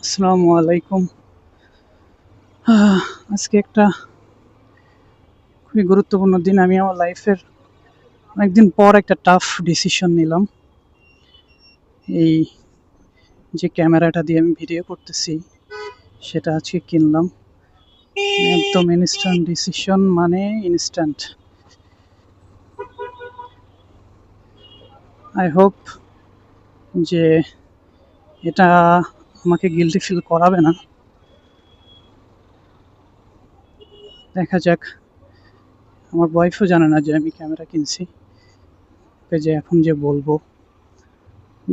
আসসালামু আলাইকুম। আজকে একটা খুবই গুরুত্বপূর্ণ দিন। আমি আমার লাইফের অনেকদিন পর একটা টাফ ডিসিশন নিলাম। এই যে ক্যামেরাটা দিয়ে আমি ভিডিও করতেছি, সেটা আজকে কিনলাম। একদম ইনস্ট্যান্ট ডিসিশন, মানে ইনস্ট্যান্ট। আই হোপ যে এটা আমাকে গিল্টি ফিল করাবে না। দেখা যাক। আমার ওয়াইফও জানে না যে আমি ক্যামেরা কিনছি। ওকে যে এখন যে বলবো,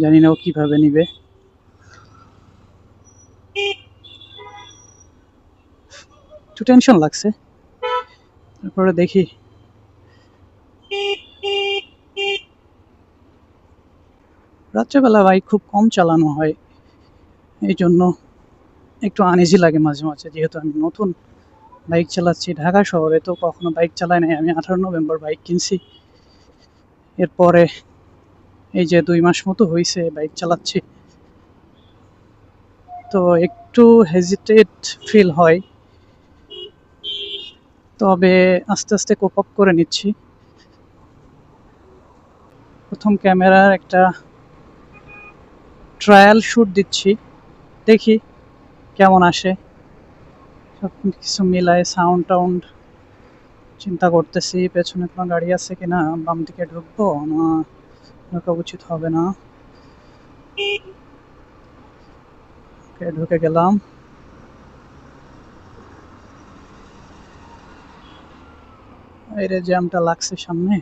জানি না ও কীভাবে নিবে। একটু টেনশন লাগছে, তারপরে দেখি। রাত্রেবেলা বাইক খুব কম চালানো হয়, এই জন্য একটু আনইজি লাগে মাঝে মাঝে। যেহেতু আমি নতুন বাইক চালাচ্ছি, ঢাকা শহরে তো কখনো বাইক চালাই নাই। আমি 18 নভেম্বর বাইক কিনছি। এরপরে এই যে 2 মাস মতো হয়েছে বাইক চালাচ্ছি, তো একটু হেজিটেট ফিল হয়। তবে আস্তে আস্তে কোপ আপ করে নিচ্ছি। প্রথম ক্যামেরার একটা ট্রায়াল শ্যুট দিচ্ছি, দেখি কেমন আসে। সব কিছু মিলায় সাউন্ড টাউন্ড চিন্তা করতেছি। পেছনে কোনো গাড়ি আছে কিনা, বাম দিকে ঢুকবো না ঢোকা উচিত হবে না। ঢুকে গেলাম। এই রে জ্যামটা লাগছে সামনে।